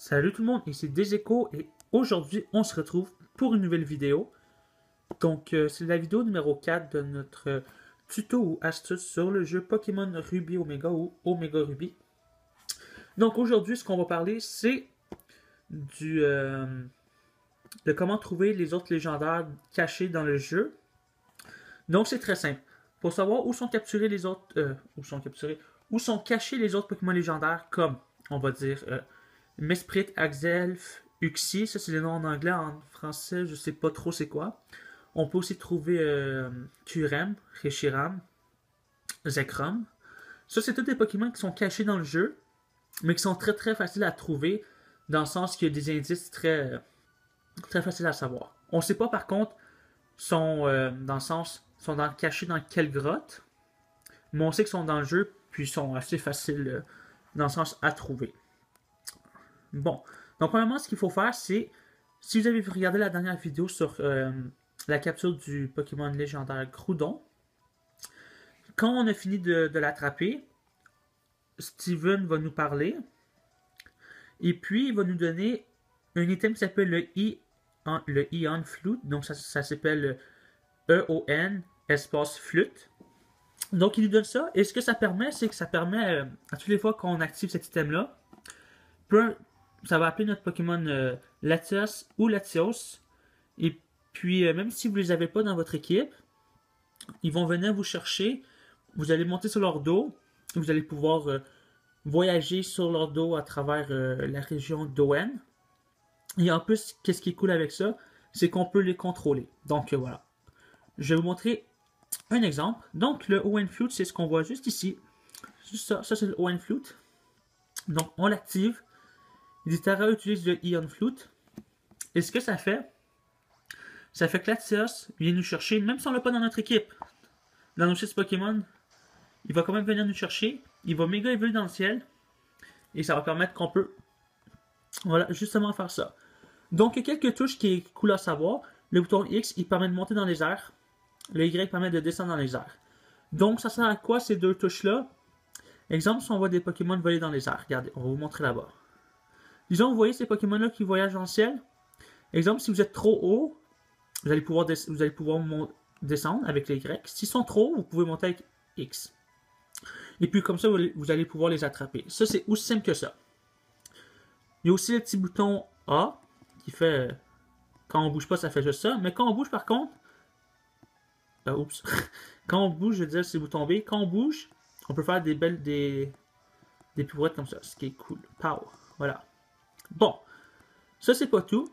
Salut tout le monde, ici Deseco et aujourd'hui on se retrouve pour une nouvelle vidéo. Donc c'est la vidéo numéro 4 de notre tuto ou astuce sur le jeu Pokémon Ruby Omega ou Omega Ruby. Donc aujourd'hui ce qu'on va parler c'est de comment trouver les autres légendaires cachés dans le jeu. Donc c'est très simple. Pour savoir où sont capturés les autres, où sont cachés les autres Pokémon légendaires comme, on va dire, Mesprit, Axelf, Uxie, ça c'est les noms en anglais, en français je sais pas trop c'est quoi. On peut aussi trouver Turem, Reshiram, Zekrom. Ça c'est tous des Pokémon qui sont cachés dans le jeu, mais qui sont très très faciles à trouver, dans le sens qu'il y a des indices très, très faciles à savoir. On sait pas par contre, dans le sens, cachés dans quelle grotte, mais on sait qu'ils sont dans le jeu, puis ils sont assez faciles dans le sens à trouver. Bon, donc premièrement, ce qu'il faut faire, c'est, si vous avez regardé la dernière vidéo sur la capture du Pokémon légendaire Groudon, quand on a fini de l'attraper, Steven va nous parler, et puis il va nous donner un item qui s'appelle le Eon Flute, donc ça s'appelle EON espace flûte. Donc il nous donne ça, et ce que ça permet, c'est que ça permet, à toutes les fois qu'on active cet item-là, ça va appeler notre Pokémon Latios ou Latios. Et puis, même si vous ne les avez pas dans votre équipe, ils vont venir vous chercher. Vous allez monter sur leur dos. Vous allez pouvoir voyager sur leur dos à travers la région d'Owen. Et en plus, qu'est-ce qui est cool avec ça, c'est qu'on peut les contrôler. Donc, voilà. Je vais vous montrer un exemple. Donc, le Owen Flute, c'est ce qu'on voit juste ici. Juste ça. Ça, c'est le Owen Flute. Donc, on l'active. Litara utilise le Eon Flute. Et ce que ça fait que Latios vient nous chercher, même si on l'a pas dans notre équipe, dans nos 6 Pokémon, il va quand même venir nous chercher. Il va méga évoluer dans le ciel. Et ça va permettre qu'on peut, voilà, justement faire ça. Donc, il y a quelques touches qui est cool à savoir. Le bouton X, il permet de monter dans les airs. Le Y permet de descendre dans les airs. Donc, ça sert à quoi ces deux touches-là? Exemple, si on voit des Pokémon voler dans les airs. Regardez, on va vous montrer là-bas. Disons, vous voyez ces Pokémon-là qui voyagent dans le ciel. Exemple, si vous êtes trop haut, vous allez pouvoir descendre avec les Y. S'ils sont trop hauts, vous pouvez monter avec X. Et puis comme ça, vous allez pouvoir les attraper. Ça, c'est aussi simple que ça. Il y a aussi le petit bouton A qui fait... Quand on bouge pas, ça fait juste ça. Mais quand on bouge, par contre... oups. Quand on bouge, je veux dire, c'est le bouton B. Quand on bouge, on peut faire des pirouettes comme ça. Ce qui est cool. Pow. Voilà. Bon, ça c'est pas tout.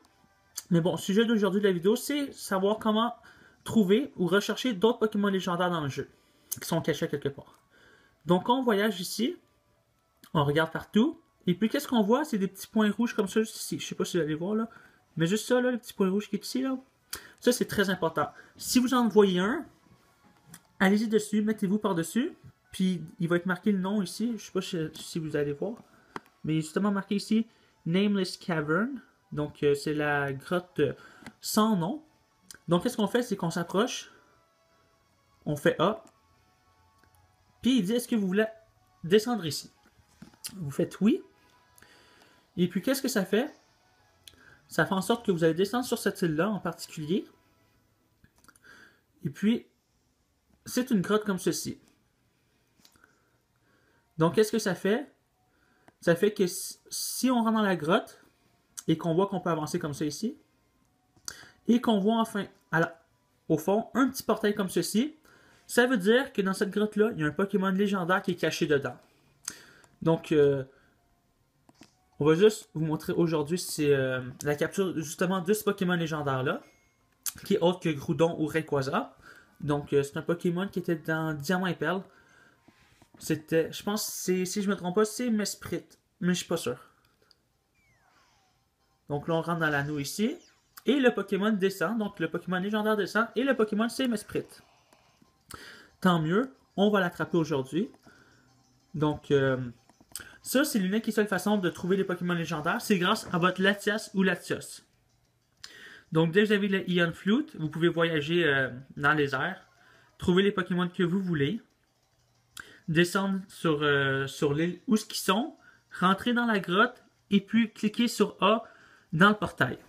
Mais bon, le sujet d'aujourd'hui de la vidéo, c'est savoir comment trouver ou rechercher d'autres Pokémon légendaires dans le jeu, qui sont cachés quelque part. Donc on voyage ici, on regarde partout, et puis qu'est-ce qu'on voit? C'est des petits points rouges comme ça juste ici. Je sais pas si vous allez voir là, mais juste ça là, le petit point rouge qui est ici là. Ça c'est très important. Si vous en voyez un, allez-y dessus, mettez-vous par-dessus, puis il va être marqué le nom ici. Je sais pas si vous allez voir, mais il est justement marqué ici Nameless Cavern. Donc, c'est la grotte sans nom. Donc, qu'est-ce qu'on fait? C'est qu'on s'approche. On fait A. Puis, il dit, est-ce que vous voulez descendre ici? Vous faites oui. Et puis, qu'est-ce que ça fait? Ça fait en sorte que vous allez descendre sur cette île-là en particulier. Et puis, c'est une grotte comme ceci. Donc, qu'est-ce que ça fait? Ça fait que si on rentre dans la grotte, et qu'on voit qu'on peut avancer comme ça ici, et qu'on voit enfin, au fond, un petit portail comme ceci, ça veut dire que dans cette grotte-là, il y a un Pokémon légendaire qui est caché dedans. Donc, on va juste vous montrer aujourd'hui, c'est la capture justement de ce Pokémon légendaire-là, qui est autre que Groudon ou Rayquaza. Donc, c'est un Pokémon qui était dans Diamant et Perle. C'était, je pense, si je me trompe pas, c'est Mesprit, mais je suis pas sûr. Donc là, on rentre dans l'anneau ici. Et le Pokémon descend. Donc le Pokémon légendaire descend. Et le Pokémon, c'est Mesprit. Tant mieux. On va l'attraper aujourd'hui. Donc, ça, c'est l'unique et seule façon de trouver les Pokémon légendaires. C'est grâce à votre Latias ou Latios. Donc, dès que vous avez le Eon Flute, vous pouvez voyager dans les airs. Trouver les Pokémon que vous voulez. Descendre sur l'île où ce qu'ils sont. Rentrer dans la grotte. et puis cliquez sur A dans le portail.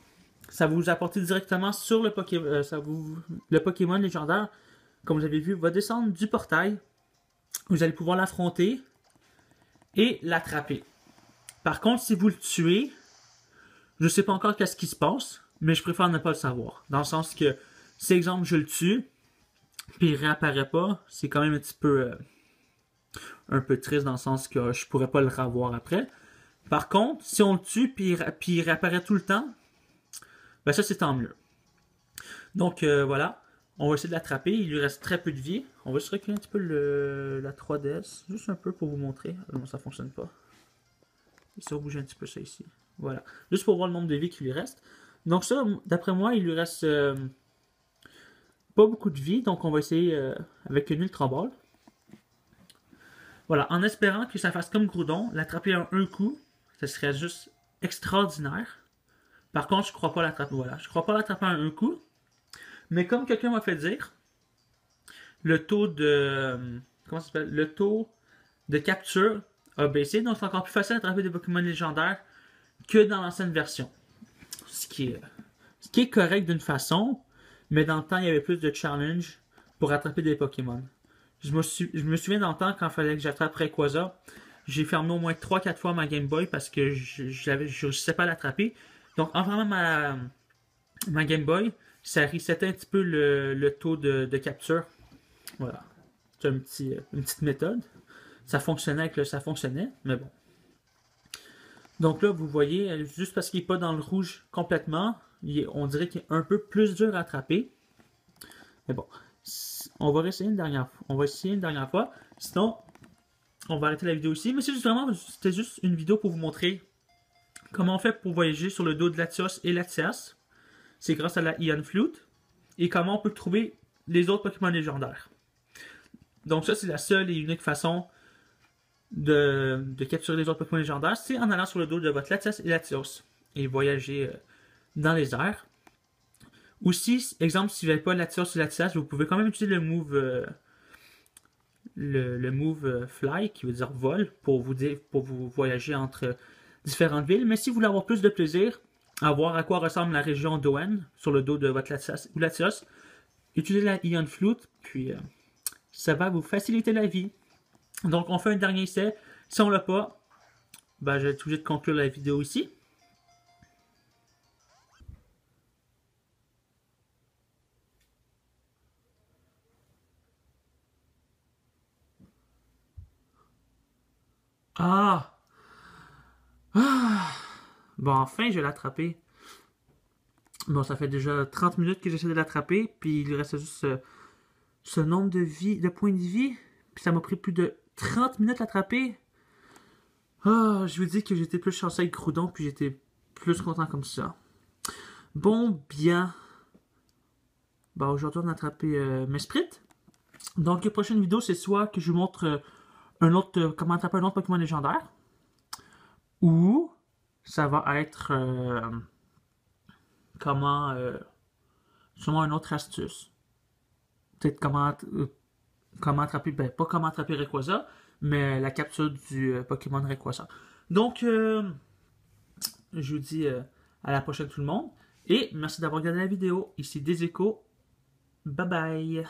Ça va vous apporter directement sur le Pokémon, le Pokémon légendaire, comme vous avez vu, va descendre du portail. Vous allez pouvoir l'affronter et l'attraper. Par contre, si vous le tuez, je ne sais pas encore qu'est-ce qui se passe, mais je préfère ne pas le savoir. Dans le sens que, si exemple je le tue, puis il réapparaît pas, c'est quand même un peu triste dans le sens que je pourrais pas le revoir après. Par contre, si on le tue puis il réapparaît tout le temps, ben ça c'est tant mieux. Donc voilà, on va essayer de l'attraper. Il lui reste très peu de vie. On va juste reculer un petit peu la 3DS, juste un peu pour vous montrer. Non, ça fonctionne pas. Ça va bouger un petit peu ça ici. Voilà, juste pour voir le nombre de vie qui lui reste. Donc ça, d'après moi, il lui reste pas beaucoup de vie, donc on va essayer avec une Ultra Ball. Voilà, en espérant que ça fasse comme Groudon, l'attraper en un coup, ce serait juste extraordinaire. Par contre, je crois pas l'attraper. Voilà, je crois pas l'attraper en un coup. Mais comme quelqu'un m'a fait dire, le taux de comment ça s'appelle, le taux de capture a baissé, donc c'est encore plus facile d'attraper des Pokémon légendaires que dans l'ancienne version. Ce qui est correct d'une façon, mais dans le temps, il y avait plus de challenge pour attraper des Pokémon. Je me souviens dans le temps, quand il fallait que j'attrape Rayquaza, j'ai fermé au moins 3-4 fois ma Game Boy parce que je ne sais pas l'attraper. Donc, en fermant ma Game Boy, ça resetait un petit peu le taux de capture. Voilà. C'est une petite méthode. Ça fonctionnait ça fonctionnait, mais bon. Donc là, vous voyez, juste parce qu'il n'est pas dans le rouge complètement, on dirait qu'il est un peu plus dur à attraper. Mais bon, on va essayer une dernière fois. On va essayer une dernière fois. Sinon, on va arrêter la vidéo ici. Mais c'était juste une vidéo pour vous montrer comment on fait pour voyager sur le dos de Latios et Latias. C'est grâce à la Ion Flute. Et comment on peut trouver les autres Pokémon légendaires. Donc ça, c'est la seule et unique façon de capturer les autres Pokémon légendaires. C'est en allant sur le dos de votre Latias et Latios. Et voyager dans les airs. Aussi, exemple, si vous n'avez pas Latios ou Latias, vous pouvez quand même utiliser le move Fly, qui veut dire vol, pour vous voyager entre différentes villes. Mais si vous voulez avoir plus de plaisir à voir à quoi ressemble la région d'Owen sur le dos de votre Latias ou Latios, utilisez la Ion Flute, puis ça va vous faciliter la vie. Donc, on fait un dernier essai. Si on l'a pas, ben, je vais être obligé de conclure la vidéo ici. Ah! Ah! Bon, enfin, je l'ai attrapé. Bon, ça fait déjà 30 minutes que j'essaie de l'attraper, puis il reste juste ce nombre de points de vie. Puis ça m'a pris plus de 30 minutes à l'attraper. Ah, je vous dis que j'étais plus chanceux avec Groudon, puis j'étais plus content comme ça. Bon, bien. Bon, aujourd'hui, on a attrapé Mesprit. Donc, la prochaine vidéo, c'est soit que je vous montre comment attraper un autre Pokémon légendaire, ou ça va être sûrement une autre astuce. Peut-être comment attraper, ben pas comment attraper Rayquaza, mais la capture du Pokémon Rayquaza. Donc, je vous dis à la prochaine tout le monde, et merci d'avoir regardé la vidéo. Ici Deséco, bye bye!